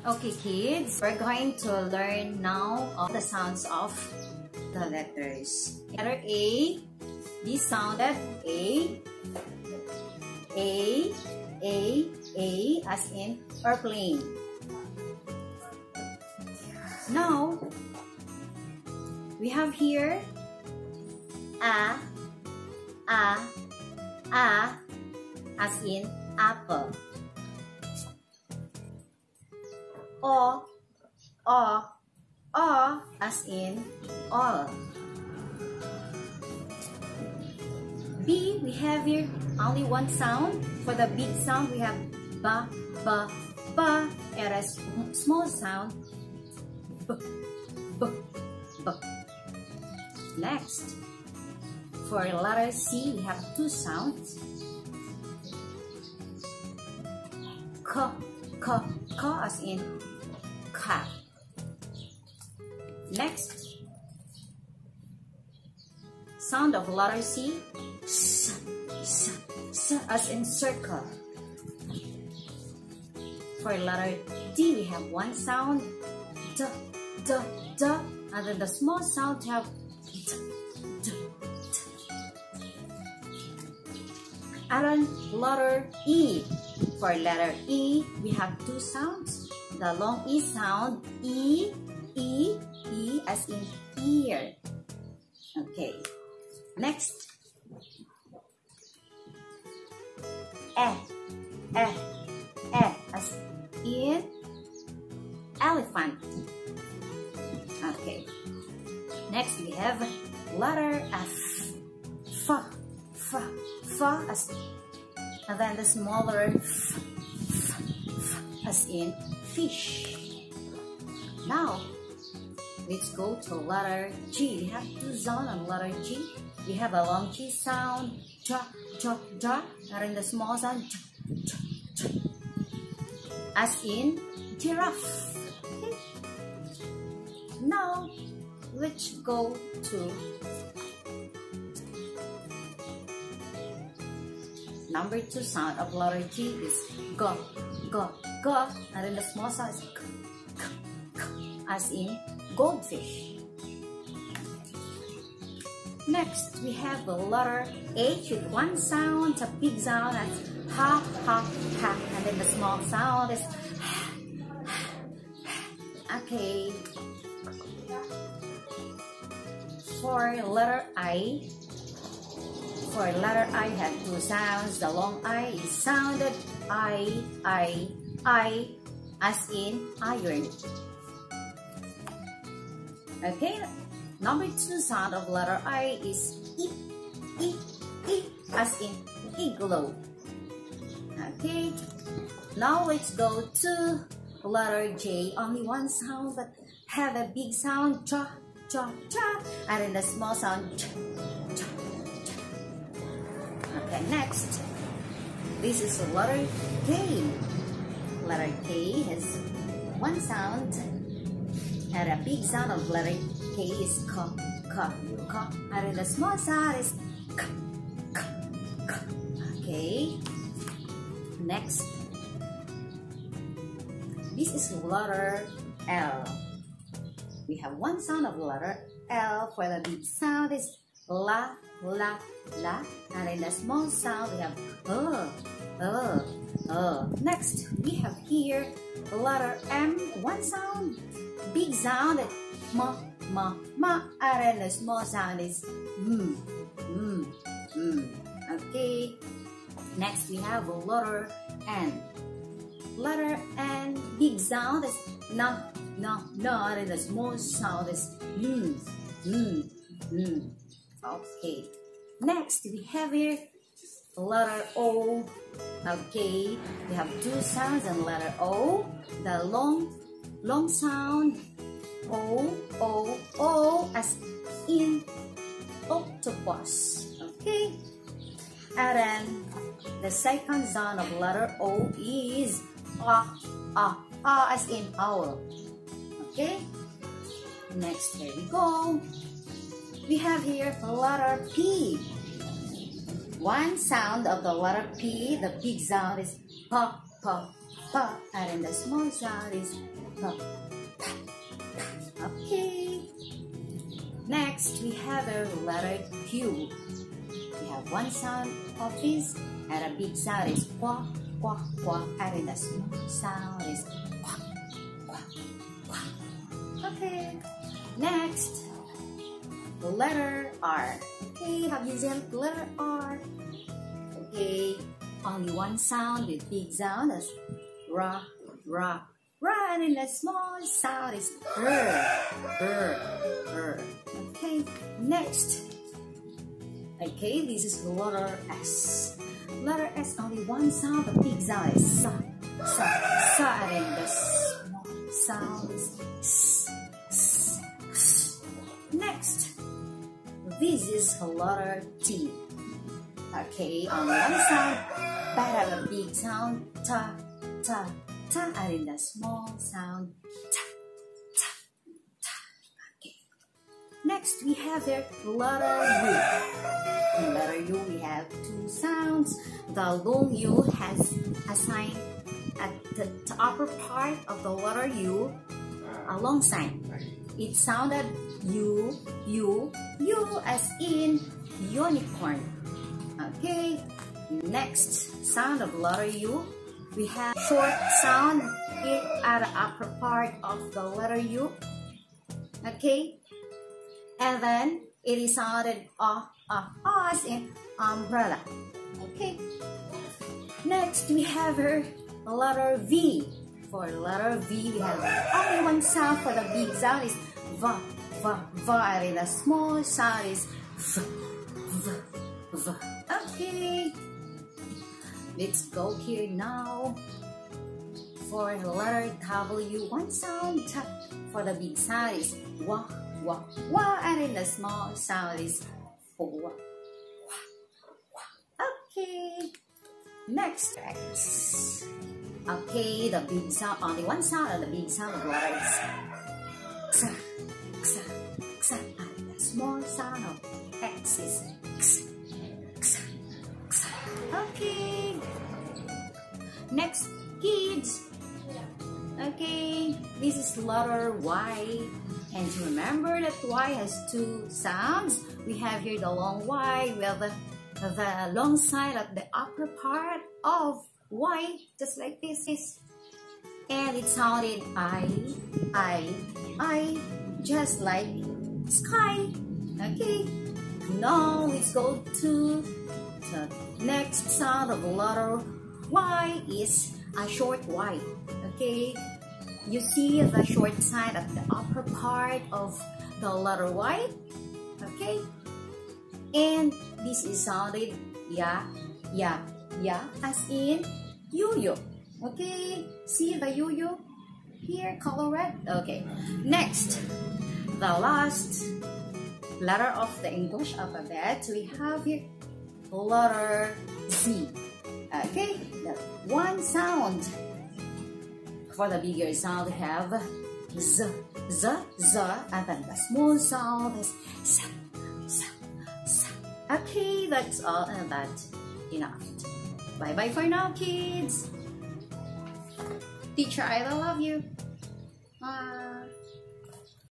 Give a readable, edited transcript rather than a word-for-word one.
Okay, kids, we're going to learn now all the sounds of the letters. Letter A, this sounded A, as in airplane. Now, we have here A, as in apple. O, as in all. B, we have here only one sound. For the big sound, we have ba, ba, ba. And a small sound, b, b, b. Next, for letter C, we have two sounds. K, as in cat. Next, sound of letter C, s, as in circle. For letter D, we have one sound, d, and then the small sound have d. And then letter E. For letter E, we have two sounds. The long E sound, E, as in ear. Okay. Next, as in elephant. Okay. Next, we have letter F. F, as, and then the smaller f, as in fish. Now, let's go to letter G. We have two sounds on letter G. We have a long G sound, ja, and in the small sound, ja, as in giraffe. Okay. Now, let's go to number 2 sound of letter G is go, and then the small sound is k, as in goldfish. Next, we have the letter H with one sound, a big sound as ha, and then the small sound is okay. For letter I, have two sounds. The long I is sounded I, as in iron. Okay, number 2 sound of letter I is E, as in igloo. Okay, now let's go to letter J. Only one sound, but have a big sound, cha, and then the small sound, cha. Okay, next, this is the letter K. Letter K has one sound, and a big sound of letter K is k, and then the small sound is k. Okay, next, this is letter L. We have one sound of letter L. For the big sound is la, and in the small sound we have Next, we have here letter M. One sound, big sound, ma, and the small sound is Okay. Next, we have letter N. Letter N, big sound is no, and the small sound is Okay. Next, we have here letter O. Okay, we have two sounds in letter O. The long sound O as in octopus. Okay, and then the second sound of letter O is as in owl. Okay, next, here we go. We have here the letter P. One sound of the letter P, the big sound is pa, and then the small sound is pa, pa, pa. Okay. Next, we have the letter Q. We have one sound of this, and a big sound is qua, qua, qua, and then the small sound is qua, qua, qua. Okay. Next, the letter R. Okay, have you seen the letter R? Okay, only one sound with big sound is ra, ra, ra, and then the small sound is r. Okay, next. Okay, this is the letter S. Letter S, only one sound, the big sound is sa, sa, sa, and then the small sound is s, s, s. Next, this is the letter T. Okay, only one sound, but have a big sound, ta, ta, ta, and then the small sound, ta, ta, ta. Okay. Next, we have the letter U. In letter U, we have two sounds. The long U has a sign at the upper part of the letter U, a long sign. It sounded U, U, U as in unicorn. Okay, next sound of letter U, we have short sound at the upper part of the letter U. Okay, and then it is sounded as in umbrella. Okay, next we have the letter V. For the letter V, we have only one sound. For the big sound is va, va, va, and the small sound is v, v, v. Okay, let's go here now. For the letter W, one sound. For the big sound is wa, wa, wa, and then the small sound is wa, wa, wa. Okay, next X. Okay, the big sound, only one sound, and the big sound of letter is xa, xa, xa, and the small sound of X is x, x, x. Okay, next kids. Okay, this is letter Y, and to remember that Y has two sounds. We have here the long Y, we have the long side of the upper part of Y, just like this is, and it sounded I, just like sky. Okay, now let's go to the next sound of the letter Y is a short Y. Okay, you see the short side of the upper part of the letter Y. Okay, and this is sounded ya, ya, ya, as in yo-yo. Okay, see the yo-yo here, color red. Okay, next, the last letter of the English alphabet, we have here letter Z. Okay, the one sound. For the bigger sound, we have Z, Z, Z, and then the small sound is S, S, S. Okay, that's all, and that's enough. Bye-bye for now, kids. Teacher, I love you. Bye.